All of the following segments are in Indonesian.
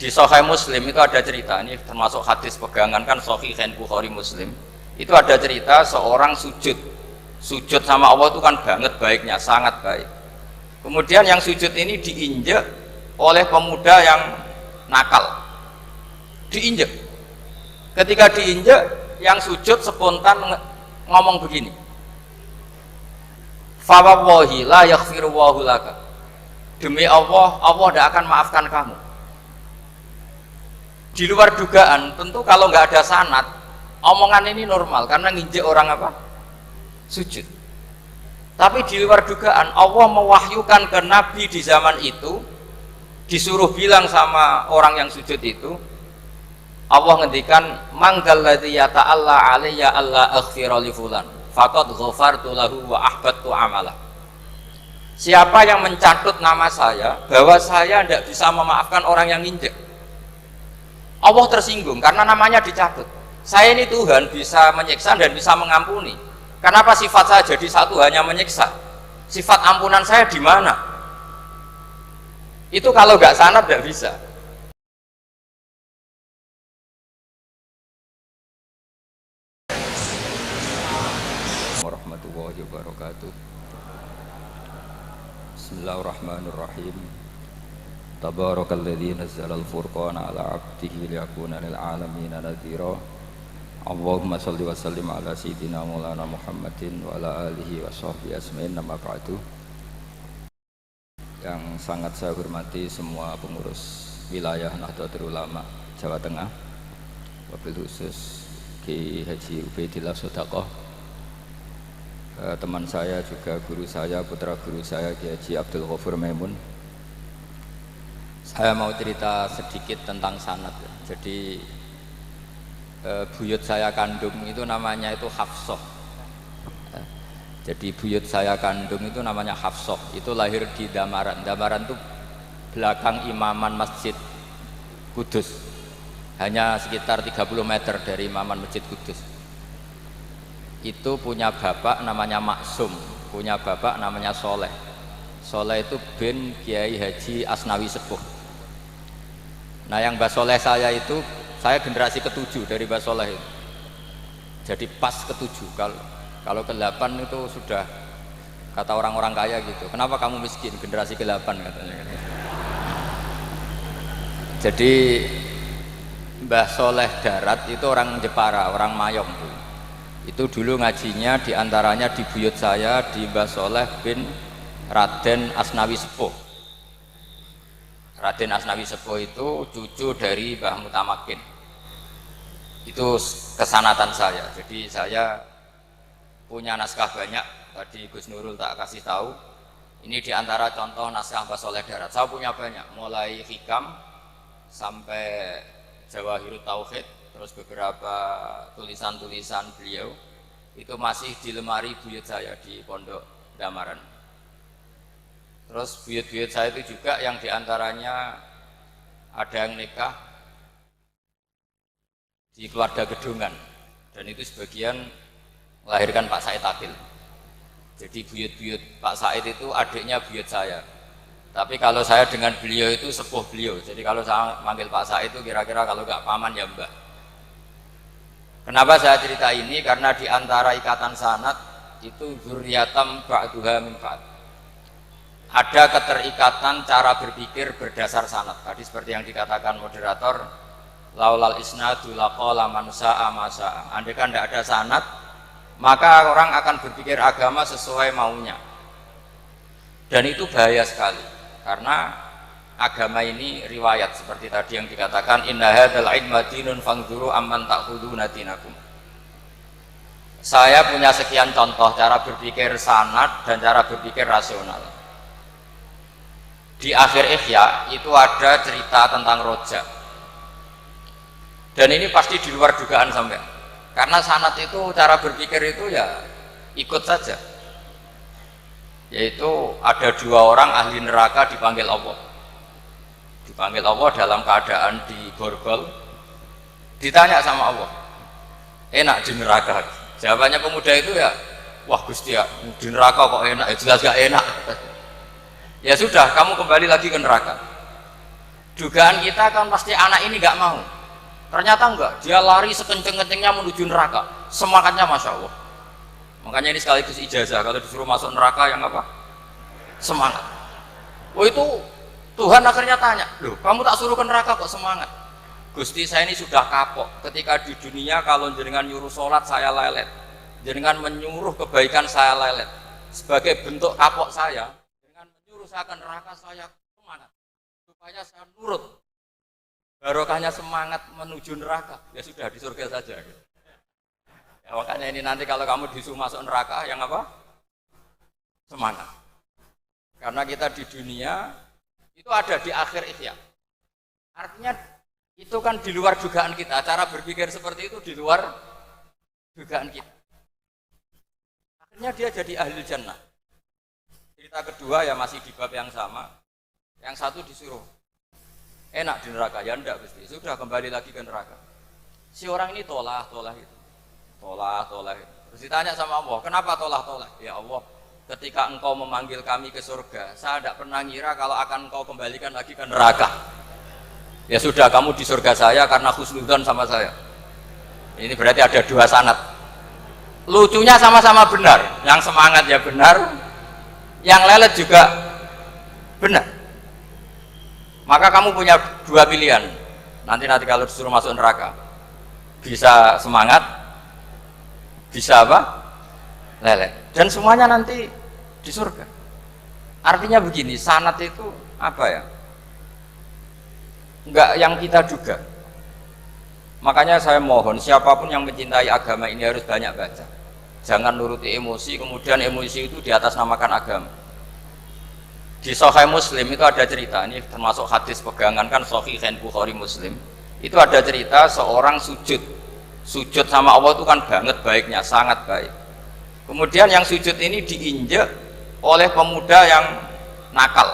Di Sahih Muslim itu ada cerita, ini termasuk hadis pegangan kan Sahih Bukhari Muslim. Itu ada cerita seorang sujud sama Allah itu kan banget baiknya, sangat baik. Kemudian yang sujud ini diinjek oleh pemuda yang nakal, diinjek. Ketika diinjek, yang sujud spontan ngomong begini, fa wallahi la yaghfiru Allahu laka, demi Allah, Allah tidak akan maafkan kamu. Di luar dugaan, tentu kalau nggak ada sanad, omongan ini normal karena nginjek orang apa? Sujud. Tapi di luar dugaan, Allah mewahyukan ke Nabi di zaman itu, disuruh bilang sama orang yang sujud itu, Allah ngendikan, manggalladzi yata'alla alayya alla aghfira li fulan faqad ghafartu lahu wa ahbattu amalah. Siapa yang mencatut nama saya bahwa saya tidak bisa memaafkan orang yang nginjek, Allah tersinggung karena namanya dicatut. Saya ini Tuhan bisa menyiksa dan bisa mengampuni. Kenapa sifat saya jadi satu hanya menyiksa? Sifat ampunan saya di mana? Itu kalau nggak sanad nggak bisa. Warahmatullahi wabarakatuh. Bismillahirrahmanirrahim. Tabarakalladzi nazzala al-furqana ala 'abdihi liyakuna lil 'alamin nadhira. Allahumma shalli wa sallim ala sayyidina maulana Muhammadin wa ala alihi wa sahbihi ajmain. Amma ba'du. Yang sangat saya hormati semua pengurus wilayah Nahdlatul Ulama Jawa Tengah, wabil khusus Ki Haji Ubaidillah Sodaqoh, teman saya juga guru saya, putra guru saya Ki Haji Abdul Ghafur Maimun. Saya mau cerita sedikit tentang sanad. Jadi buyut saya kandung itu namanya itu Hafsah. Jadi buyut saya kandung itu namanya Hafsah. Itu lahir di Damaran. Damaran itu belakang imaman Masjid Kudus. Hanya sekitar 30 meter dari imaman Masjid Kudus. Itu punya bapak namanya Maksum, punya bapak namanya Soleh. Soleh itu bin Kiai Haji Asnawi Sepuh. Nah, yang Mbah Soleh saya itu, saya generasi ke-7 dari Mbah Soleh itu. Jadi pas ke-7. Kalau ke-8 itu sudah kata orang-orang kaya gitu. Kenapa kamu miskin? Generasi ke-8 katanya. Jadi Mbah Soleh Darat itu orang Jepara, orang Mayong tuh. Itu dulu ngajinya diantaranya di buyut saya di Mbah Soleh bin Raden Asnawi Sepuh. Raden Asnawi Sepuh itu cucu dari Mbah Mutamakin. Itu kesanatan saya. Jadi saya punya naskah banyak. Tadi Gus Nurul tak kasih tahu. Ini diantara contoh naskah Mbah Soleh Darat. Saya punya banyak, mulai Hikam sampai Jawahirut Tauhid, terus beberapa tulisan-tulisan beliau itu masih di lemari buyut saya di Pondok Damaran. Terus buyut-buyut saya itu juga yang diantaranya ada yang nikah di keluarga Gedungan, dan itu sebagian melahirkan Pak Said Akil. Jadi buyut-buyut Pak Said itu adiknya buyut saya. Tapi kalau saya dengan beliau itu sepuh beliau. Jadi kalau saya manggil Pak Said itu kira-kira kalau nggak paman ya mbah. Kenapa saya cerita ini? Karena di antara ikatan sanad itu dzurriyatam ba'duha min ba'd. Ada keterikatan cara berpikir berdasar sanad. Tadi seperti yang dikatakan moderator, laulal isnadu laqala man sa'a ma sa'a. Andai kan tidak ada sanad, maka orang akan berpikir agama sesuai maunya. Dan itu bahaya sekali. Karena agama ini riwayat seperti tadi yang dikatakan inna hadzal ilma dinun fanzuru amman ta'khuduna dinakum. Saya punya sekian contoh cara berpikir sanad dan cara berpikir rasional. Di akhir Ihya itu ada cerita tentang rojak. Dan ini pasti di luar dugaan sampai. Karena sanad itu cara berpikir itu ya ikut saja. Yaitu ada 2 orang ahli neraka dipanggil Allah. Dipanggil Allah dalam keadaan di borgol. Ditanya sama Allah, enak di neraka? Jawabannya pemuda itu ya, wah Gusti ya, di neraka kok enak? Ya jelas gak enak. Ya sudah, kamu kembali lagi ke neraka. Dugaan kita kan pasti anak ini nggak mau. Ternyata enggak, dia lari sekenceng-kencengnya menuju neraka. Semangatnya Masya Allah. Makanya ini sekaligus ijazah, kalau disuruh masuk neraka yang apa? Semangat. Oh itu Tuhan akhirnya tanya, loh kamu tak suruh ke neraka kok semangat? Gusti saya ini sudah kapok, ketika di dunia kalau jenengan nyuruh sholat saya lelet, jenengan menyuruh kebaikan saya lelet. Sebagai bentuk kapok saya, dengan menyuruh saya ke neraka saya semangat, supaya saya nurut. Barokahnya semangat menuju neraka, ya sudah di surga saja. Ya, makanya ini nanti kalau kamu disuruh masuk neraka, yang apa? Semangat. Karena kita di dunia itu ada di akhir ikhya. Artinya itu kan di luar dugaan kita. Cara berpikir seperti itu di luar dugaan kita. Akhirnya dia jadi ahli jannah. Cerita kedua ya masih di bab yang sama. Yang satu disuruh enak di neraka, ya enggak Gusti. Sudah kembali lagi ke neraka. Si orang ini tolak itu. Terus ditanya sama Allah, kenapa tolak? Ya Allah, ketika engkau memanggil kami ke surga, saya tidak pernah ngira kalau akan engkau kembalikan lagi ke neraka. Ya sudah, kamu di surga saya karena husnudzon sama saya. Ini berarti ada dua sanad. Lucunya sama-sama benar. Yang semangat ya benar, yang lelet juga benar. Maka kamu punya dua pilihan. Nanti kalau disuruh masuk neraka, bisa semangat, bisa apa? Lelet. Dan semuanya nanti di surga. Artinya begini, sanad itu apa ya? Enggak yang kita duga. Makanya saya mohon siapapun yang mencintai agama ini harus banyak baca. Jangan nuruti emosi, kemudian emosi itu di atas namakan agama. Di Sahih Muslim itu ada cerita, ini termasuk hadis pegangan kan Sahihain Bukhari Muslim. Itu ada cerita seorang sujud sama Allah itu kan banget baiknya, sangat baik. Kemudian yang sujud ini diinjek oleh pemuda yang nakal.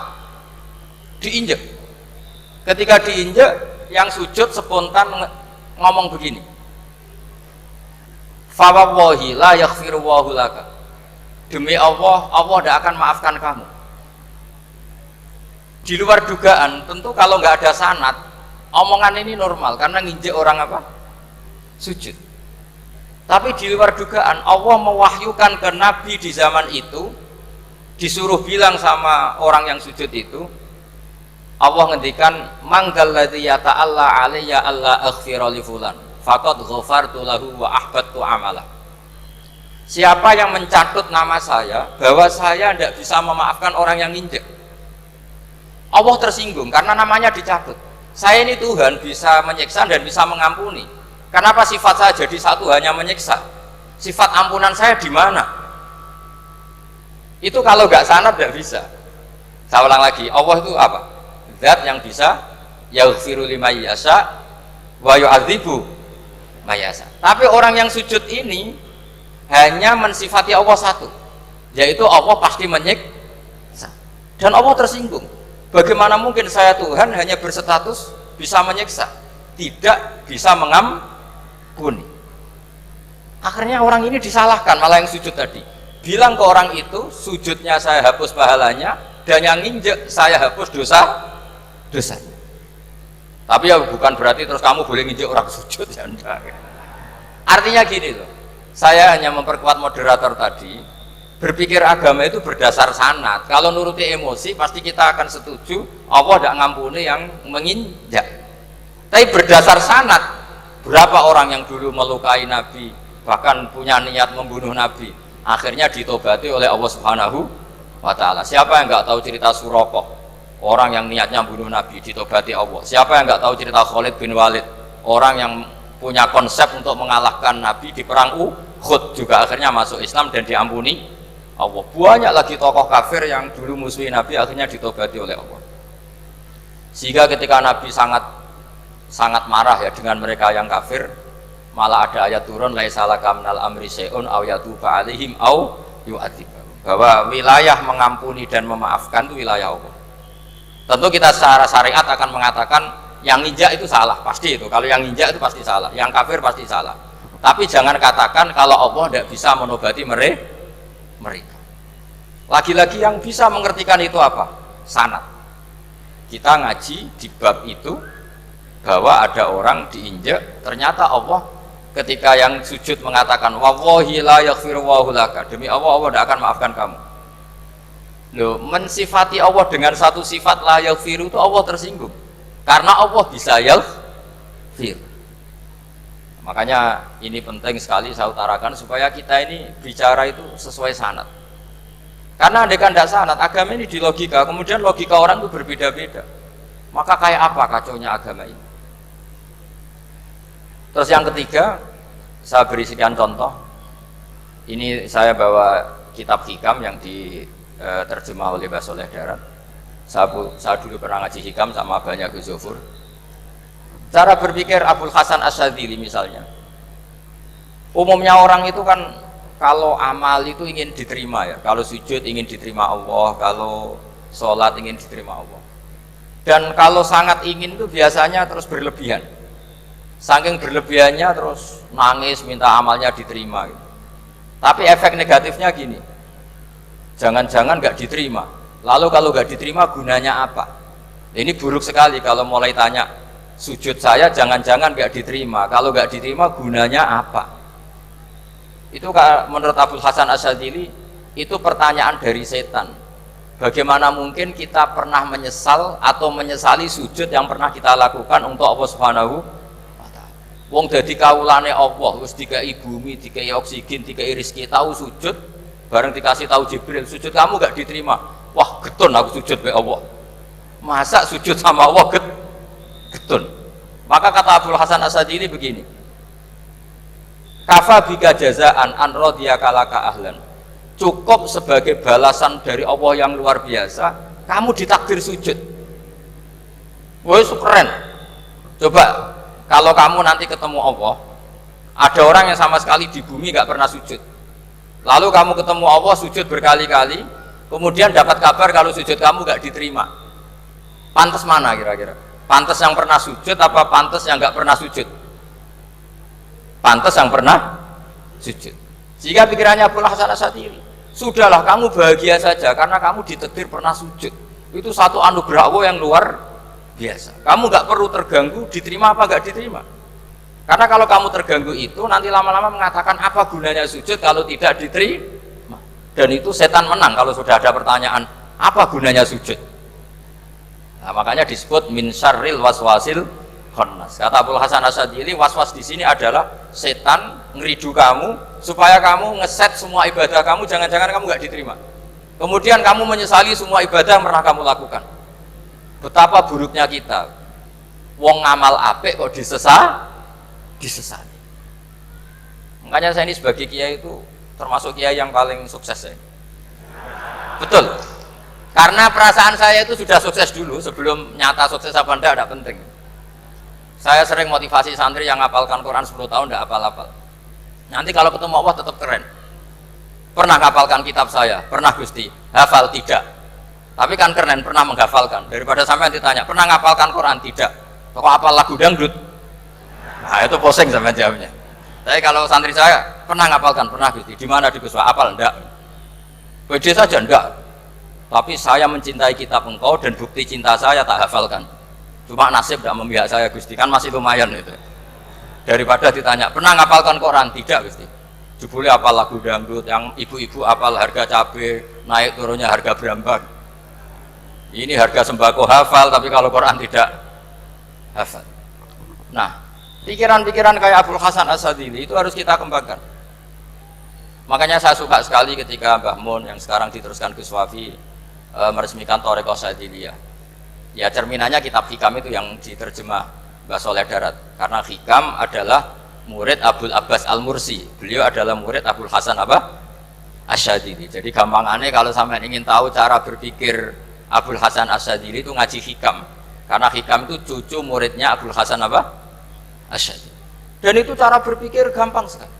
Diinjek. Ketika diinjek, yang sujud spontan ngomong begini. Fa wallahi la yaghfiru Allahu laka. Demi Allah, Allah tidak akan maafkan kamu. Di luar dugaan, tentu kalau nggak ada sanad, omongan ini normal karena nginjek orang apa? Sujud. Tapi di luar dugaan, Allah mewahyukan ke Nabi di zaman itu, disuruh bilang sama orang yang sujud itu, Allah ngendikan, manggal ladzi yata'alla alayya alla aghfira li fulan, faqad ghafartu lahu wa ahbattu amalah. Siapa yang mencatut nama saya, bahwa saya tidak bisa memaafkan orang yang nginjek, Allah tersinggung karena namanya dicatut. Saya ini Tuhan bisa menyiksa dan bisa mengampuni. Kenapa sifat saya jadi satu hanya menyiksa? Sifat ampunan saya di mana? Itu kalau nggak sanad nggak bisa. Saya ulang lagi, Allah itu apa? Zat yang bisa yaghfiru liman yasha wa yu'adzibu may yasha. Tapi orang yang sujud ini hanya mensifati Allah satu, yaitu Allah pasti menyiksa. Dan Allah tersinggung. Bagaimana mungkin saya Tuhan hanya berstatus bisa menyiksa, tidak bisa mengampuni? Akhirnya orang ini disalahkan, malah yang sujud tadi bilang ke orang itu, sujudnya saya hapus pahalanya, dan yang nginjek saya hapus dosanya. Tapi ya bukan berarti terus kamu boleh nginjek orang sujud, ya enggak. Artinya gini loh, saya hanya memperkuat moderator tadi. Berpikir agama itu berdasar sanad. Kalau nuruti emosi pasti kita akan setuju Allah tidak ngampuni yang menginjak. Tapi berdasar sanad, berapa orang yang dulu melukai Nabi, bahkan punya niat membunuh Nabi, akhirnya ditobati oleh Allah Subhanahu wa Ta'ala. Siapa yang nggak tahu cerita Surakoh, orang yang niatnya membunuh Nabi, ditobati Allah. Siapa yang nggak tahu cerita Khalid bin Walid, orang yang punya konsep untuk mengalahkan Nabi di perang Uhud, juga akhirnya masuk Islam dan diampuni Allah. Banyak lagi tokoh kafir yang dulu musuhi Nabi akhirnya ditobati oleh Allah. Sehingga ketika Nabi sangat marah ya dengan mereka yang kafir, malah ada ayat turun laisa laka minal amri syai'un aw yatuba alaihim aw yu'adzibahum, bahwa wilayah mengampuni dan memaafkan itu wilayah Allah. Tentu kita secara syariat akan mengatakan yang injak itu salah, pasti itu. Kalau yang injak itu pasti salah, yang kafir pasti salah. Tapi jangan katakan kalau Allah tidak bisa menobati mereka. Lagi-lagi yang bisa mengertikan itu apa? Sanad. Kita ngaji di bab itu bahwa ada orang diinjak, ternyata Allah ketika yang sujud mengatakan wallahi la yaghfiru wallahu laka, demi Allah Allah tidak akan maafkan kamu. Loh, mensifati Allah dengan satu sifat la yaghfiru itu Allah tersinggung karena Allah bisa yaghfir. Makanya ini penting sekali saya utarakan supaya kita ini bicara itu sesuai sanad. Karena andaikan tidak sanad, agama ini di logika, kemudian logika orang itu berbeda-beda. Maka kayak apa kacaunya agama ini? Terus yang ketiga, saya beri sekian contoh. Ini saya bawa kitab hikam yang diterjemah oleh Mbah Soleh Darat. Saya dulu pernah ngaji hikam sama banyak Gus Zofur. Cara berpikir Abul Hasan Asyadzili misalnya. Umumnya orang itu kan kalau amal itu ingin diterima ya. Kalau sujud ingin diterima Allah, kalau sholat ingin diterima Allah. Dan kalau sangat ingin itu biasanya terus berlebihan. Saking berlebihannya terus nangis minta amalnya diterima gitu. Tapi efek negatifnya gini, jangan-jangan nggak diterima, lalu kalau nggak diterima gunanya apa? Ini buruk sekali kalau mulai tanya sujud saya jangan-jangan nggak diterima, kalau nggak diterima gunanya apa? Itu menurut Abul Hasan Asyadzili itu pertanyaan dari setan. Bagaimana mungkin kita pernah menyesal atau menyesali sujud yang pernah kita lakukan untuk Allah Subhanahu. Wong dadi kawulane Allah, wis dikai bumi, dikai oksigen, dikai rezeki, tahu sujud, bareng dikasih tahu Jibril, sujud kamu gak diterima. Wah, getun aku sujud be Allah. Masa sujud sama Allah getun. Maka kata Abul Hasan Asyadzili begini. Kafa bika jazaan an radiyaka laka ahlan. Cukup sebagai balasan dari Allah yang luar biasa, kamu ditakdir sujud. Woi, keren. Coba kalau kamu nanti ketemu Allah, ada orang yang sama sekali di bumi gak pernah sujud, lalu kamu ketemu Allah sujud berkali-kali, kemudian dapat kabar kalau sujud kamu gak diterima, pantas mana kira-kira? Pantas yang pernah sujud apa pantas yang gak pernah sujud? Pantas yang pernah sujud. Jika pikirannya Abul Hasan Asyadzili, sudahlah kamu bahagia saja karena kamu ditakdir pernah sujud, itu satu anugerah Allah yang luar biasa. Kamu nggak perlu terganggu diterima apa nggak diterima, karena kalau kamu terganggu itu nanti lama-lama mengatakan apa gunanya sujud kalau tidak diterima, dan itu setan menang kalau sudah ada pertanyaan apa gunanya sujud. Nah, makanya disebut min syarril waswasil khannas. Kata Abul Hasan Asyadzili, waswas di sini adalah setan ngeridu kamu supaya kamu ngeset semua ibadah kamu, jangan-jangan kamu nggak diterima, kemudian kamu menyesali semua ibadah yang pernah kamu lakukan. Betapa buruknya kita, wong ngamal apik kok disesali. Makanya saya ini sebagai kiai itu termasuk kiai yang paling sukses ya. Betul, karena perasaan saya itu sudah sukses dulu sebelum nyata sukses apa enggak penting. Saya sering motivasi santri yang ngapalkan Quran 10 tahun enggak hafal-hafal. Nanti kalau ketemu Allah tetap keren. Pernah ngapalkan kitab saya? Pernah Gusti. Hafal? Tidak. Tapi kan keren pernah menghafalkan. Daripada sampai ditanya pernah ngapalkan Quran? Tidak. Kok hafal lagu dangdut? Nah itu posing sama jawabnya. Tapi kalau santri saya pernah ngapalkan? Pernah Gusti. Di mana di Guswa? Hafal? Enggak. Pede saja enggak. Tapi saya mencintai kitab engkau dan bukti cinta saya tak hafalkan. Cuma nasib tidak memihak saya Gusti, kan masih lumayan itu. Daripada ditanya pernah ngapalkan Quran? Tidak Gusti. Jebule hafal lagu dangdut, yang ibu-ibu hafal harga cabai naik turunnya harga berambang. Ini harga sembako hafal, tapi kalau Quran tidak hafal. Nah, pikiran-pikiran kayak Abul Hasan Asyadzili itu harus kita kembangkan. Makanya saya suka sekali ketika Mbah Mun yang sekarang diteruskan Gus Wafi meresmikan Thariqah Asyadziliyah. Ya cerminannya kitab hikam itu yang diterjemah Mbah Soleh Darat. Karena hikam adalah murid Abul Abbas Al-Mursi. Beliau adalah murid Abul Hasan Asyadzili. Jadi gampangannya kalau sampai ingin tahu cara berpikir Abul Hasan Asyadzili itu ngaji hikam, karena hikam itu cucu muridnya Abul Hasan Asyadzili. Dan itu cara berpikir gampang sekali.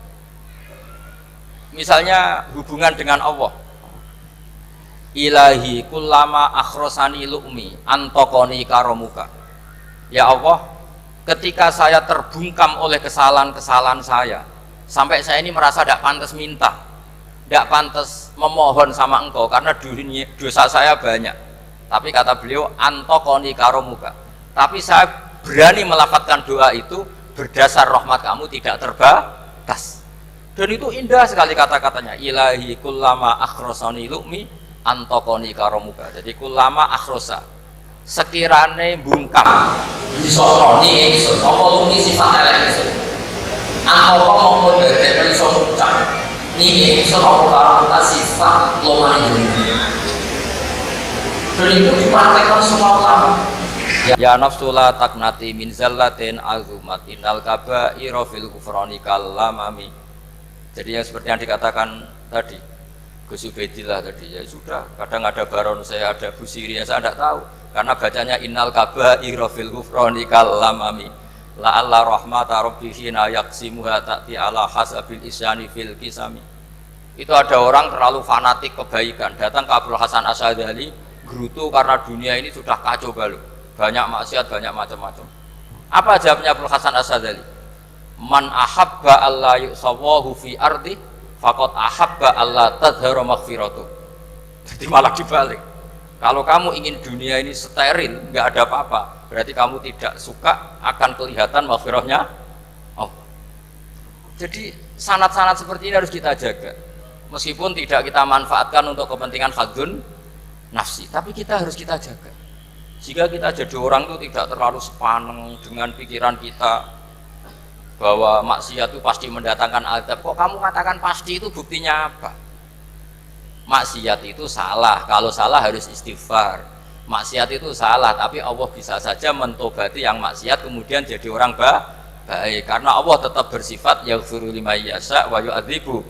Misalnya hubungan dengan Allah. Ilahi kullama akhrosani lu'mi antokoni karomuka. Ya Allah, ketika saya terbungkam oleh kesalahan-kesalahan saya, sampai saya ini merasa tidak pantas minta, tidak pantas memohon sama engkau karena dosa saya banyak. Tapi kata beliau antokoni karomuka. Tapi saya berani melafadzkan doa itu berdasar rahmat kamu tidak terbatas. Dan itu indah sekali kata-katanya. Ilahi kullama akhrosani lu'mi antokoni karomuka. Jadi kullama akhrosa sekirane bungkam disosoni ingsun apa lumi sifat elek ingsun antoko maupun dari iso ngucap niki ingsun apa karomuka sifat lomane dunia. Dan itu dipraktekkan semua ulama. Ya nafsu la taknati min zallatin azumat innal kaba'ira fil kufrani kallamami. Jadi yang seperti yang dikatakan tadi Gus Ubaidillah tadi, ya sudah, kadang ada baron saya, ada Busiri, ya saya tidak tahu karena bacanya innal kaba'ira fil kufrani kallamami la'alla rahmata rabbihina yaqsimuha ta'ti ala hasabil isyani fil kisami. Itu ada orang terlalu fanatik kebaikan datang ke Abdul Hasan Asy'adzali gerutu karena dunia ini sudah kacau balau, banyak maksiat, banyak macam-macam. Apa jawabnya Abdul Hasan Asy'adzali? Man ahabba alla yusawahu fi ardi faqad ahabba alla tadhharu maghfiratuh. Jadi malah dibalik. Kalau kamu ingin dunia ini steril, nggak ada apa-apa, berarti kamu tidak suka akan kelihatan maghfirahnya Allah. Jadi sanad-sanad seperti ini harus kita jaga. Meskipun tidak kita manfaatkan untuk kepentingan hadzun nafsi, tapi kita harus kita jaga. Jika kita jadi orang itu tidak terlalu sepaneng dengan pikiran kita bahwa maksiat itu pasti mendatangkan azab. Kok kamu katakan pasti, itu buktinya apa? Maksiat itu salah, kalau salah harus istighfar. Maksiat itu salah, tapi Allah bisa saja mentobati yang maksiat kemudian jadi orang baik, karena Allah tetap bersifat yaghfiru liman yasha wa yu'adzibu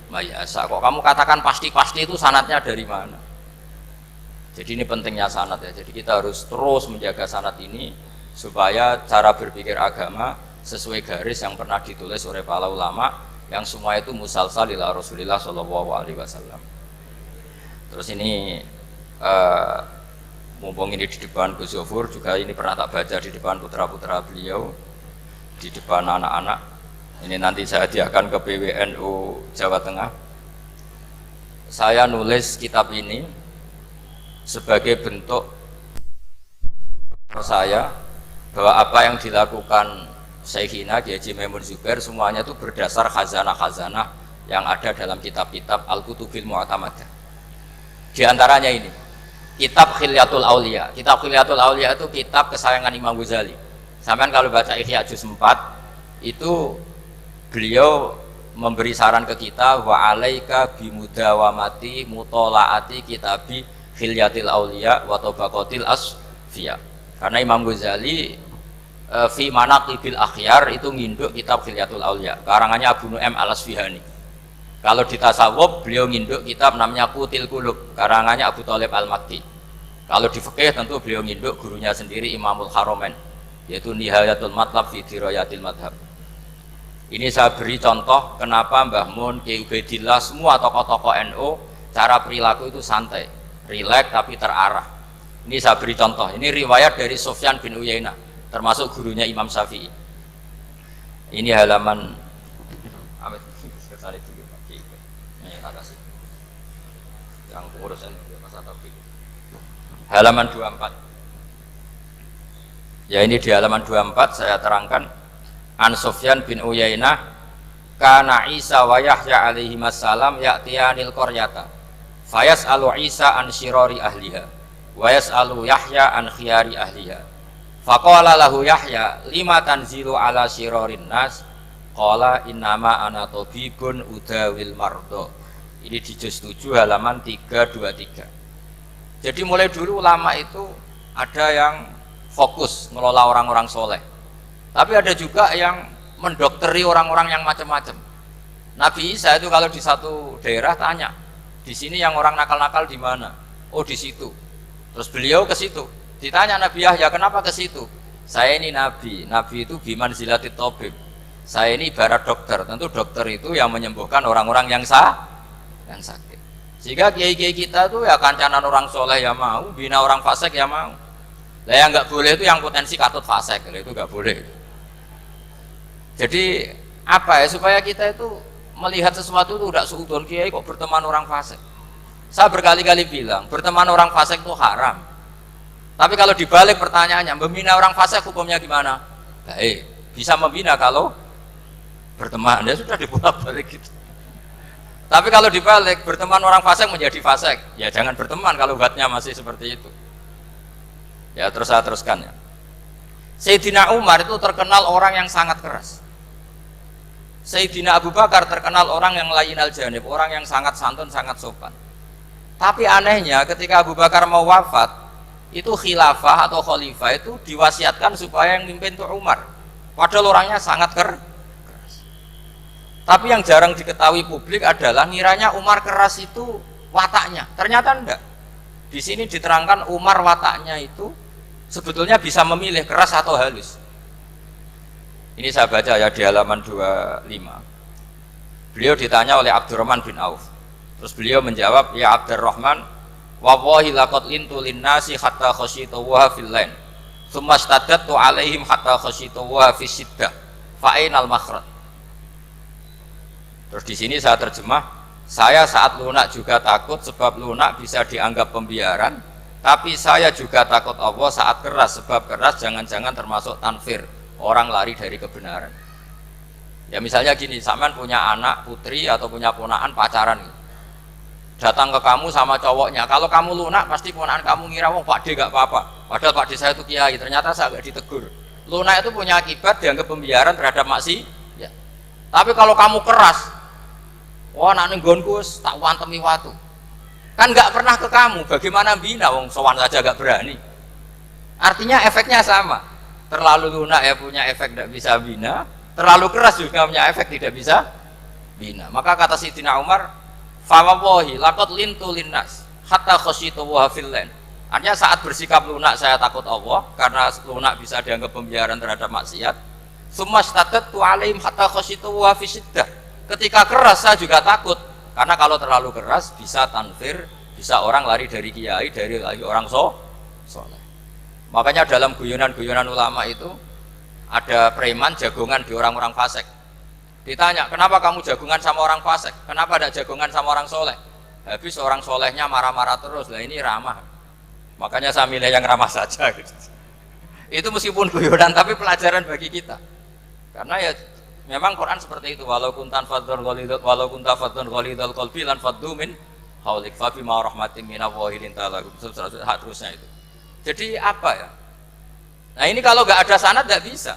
may yasha. Kok kamu katakan pasti-pasti, itu sanadnya dari mana? Jadi ini pentingnya sanad ya. Jadi kita harus terus menjaga sanad ini supaya cara berpikir agama sesuai garis yang pernah ditulis oleh para ulama yang semua itu musalsal ila Rasulillah Shallallahu Alaihi Wasallam. Terus ini mumpung ini di depan Gus Zofur juga ini pernah tak baca di depan putra-putra beliau, di depan anak-anak. Ini nanti saya hadiahkan ke PWNU Jawa Tengah. Saya nulis kitab ini sebagai bentuk saya bahwa apa yang dilakukan Syekhina Kiai Haji Maimun Zubair semuanya itu berdasar khazanah-khazanah yang ada dalam kitab-kitab Al-Kutubil Mu'tamadah. Di antaranya ini kitab Khilyatul Auliya. Kitab Khilyatul Auliya itu kitab kesayangan Imam Ghazali. Sampai kalau baca Ihya Juz 4 itu beliau memberi saran ke kita wa alaika bimudawamati mutolaati kitabi Khilyatil Auliya wa Tabaqatil Asfiya. Karena Imam Ghazali fi manaqibil akhyar itu nginduk kitab Khilyatul Auliya karangannya Abu Nu'aim Al-Asfihani. Kalau di tasawuf beliau nginduk kitab namanya Qutil Qulub karangannya Abu Thalib Al-Makki. Kalau di fikih tentu beliau nginduk gurunya sendiri Imamul Haramain, yaitu Nihayatul Matlab fi Dirayatil Madhab. Ini saya beri contoh kenapa Mbah Mun, Kiai Ubaidillah, semua tokoh-tokoh NU cara perilaku itu santai, rileks tapi terarah. Ini saya beri contoh. Ini riwayat dari Sufyan bin Uyainah, termasuk gurunya Imam Syafi'i. Ini halaman yang pengurusan halaman 24. Ya ini di halaman 24 saya terangkan An Sufyan bin Uyainah kana Isa wa Yahya alaihi wassalam ya'tiyanil qaryata fayas'alu Isa an syirari ahliha wa yas'alu Yahya an khiyari ahliha. Faqala lahu Yahya lima tanzilu ala syirarin nas qala innama ana tabibun udawil mardo. Ini di juz 7 halaman 323. Jadi mulai dulu ulama itu ada yang fokus ngelola orang-orang soleh, tapi ada juga yang mendokteri orang-orang yang macam-macam. Nabi Isa itu kalau di satu daerah tanya, di sini yang orang nakal-nakal di mana? Oh di situ. Terus beliau ke situ. Ditanya Nabi Yahya, kenapa ke situ? Saya ini nabi, nabi itu biman zilatit tabib. Saya ini ibarat dokter. Tentu dokter itu yang menyembuhkan orang-orang yang sakit. Jika kiai-kiai kita tuh ya kancanan orang soleh ya mau, bina orang fasik ya mau. Lah yang nggak boleh itu yang potensi katut fasik, itu nggak boleh. Jadi apa ya supaya kita itu melihat sesuatu itu tidak seudon kiai kok berteman orang fasik. Saya berkali-kali bilang berteman orang fasik itu haram. Tapi kalau dibalik pertanyaannya, membina orang fasik hukumnya gimana? Baik, bisa membina kalau berteman, ya sudah dibolak-balik gitu. Tapi kalau dibalik, berteman orang fasik menjadi fasik, ya jangan berteman kalau buatnya masih seperti itu. Ya terus saya teruskan ya. Sayyidina Umar itu terkenal orang yang sangat keras. Sayyidina Abu Bakar terkenal orang yang layyinal janib, orang yang sangat santun, sangat sopan. Tapi anehnya ketika Abu Bakar mau wafat, itu khilafah atau khalifah itu diwasiatkan supaya yang mimpin itu Umar. Padahal orangnya sangat keras. Tapi yang jarang diketahui publik adalah ngiranya Umar keras itu wataknya. Ternyata enggak. Di sini diterangkan Umar wataknya itu sebetulnya bisa memilih keras atau halus. Ini saya baca ya di halaman 25. Beliau ditanya oleh Abdurrahman bin Auf. Terus beliau menjawab, ya Abdurrahman, wallahi laqad lintu linnasi hatta khasyitu wa fil lain. Tsumma staddattu alaihim hatta khasyitu wa fi siddah. Fa ainal makhraj. Terus di sini saya terjemah, saya saat lunak juga takut sebab lunak bisa dianggap pembiaran, tapi saya juga takut Allah saat keras sebab keras jangan-jangan termasuk tanfir, orang lari dari kebenaran. Ya misalnya gini, sampean punya anak putri atau punya ponakan pacaran, datang ke kamu sama cowoknya, kalau kamu lunak pasti ponakan kamu ngira wong Pak D gak apa-apa, padahal Pak D saya itu kiai, ternyata saya gak ditegur. Lunak itu punya akibat dianggap pembiaran terhadap maksiat. Ya. Tapi kalau kamu keras, wah nak nenggonku tak wantemi watu, kan nggak pernah ke kamu, bagaimana bina wong sowan saja gak berani. Artinya efeknya sama, terlalu lunak ya punya efek tidak bisa bina, terlalu keras juga punya efek tidak bisa bina. Maka kata Sayyidina Umar, fawallahi laqad lintu linnas hatta khasyitu wa fil lain. Artinya saat bersikap lunak saya takut Allah karena lunak bisa dianggap pembiaran terhadap maksiat. Tsumma staddattu alaihim hatta khasyitu wa fi siddah. Ketika keras saya juga takut, karena kalau terlalu keras bisa tanfir, bisa orang lari dari kiai, dari orang soleh. Makanya dalam guyonan-guyonan ulama itu ada preman jagongan di orang-orang fasik. Ditanya, kenapa kamu jagongan sama orang fasik? Kenapa tidak jagongan sama orang soleh? Habis orang solehnya marah-marah terus, lah ini ramah. Makanya saya milih yang ramah saja. Gitu. Itu meskipun guyonan tapi pelajaran bagi kita. Karena ya memang Quran seperti itu, walau kunta fadzan ghalidhal qalbi lan faddu min haulik fa bima rahmatin minallahi linta lahum, terusnya itu. Jadi apa ya? Nah ini kalau nggak ada sanad nggak bisa.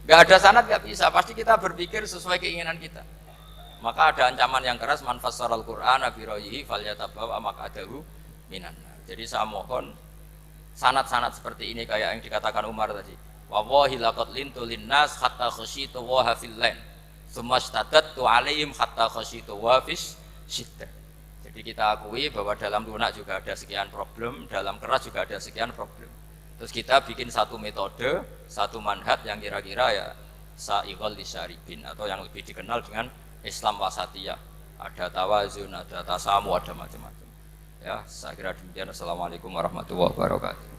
Nggak ada sanad nggak bisa, pasti kita berpikir sesuai keinginan kita. Maka ada ancaman yang keras, man fassaral Qur'ana bi ra'yihi falyatabawwa maq'adahu minan. Jadi saya mohon sanad-sanad seperti ini kayak yang dikatakan Umar tadi. Wallahi laqad lintu linnas hatta khasyitu wa fil lain. Tsumma staddattu alaihim hatta khasyitu wa fis siddah. Jadi kita akui bahwa dalam lunak juga ada sekian problem, dalam keras juga ada sekian problem. Terus kita bikin satu metode, satu manhaj yang kira-kira ya sa'iqal lisyaribin, atau yang lebih dikenal dengan Islam wasatiyah. Ada tawazun, ada tasamu, ada macam-macam. Ya, saya kira demikian. Assalamualaikum warahmatullahi wabarakatuh.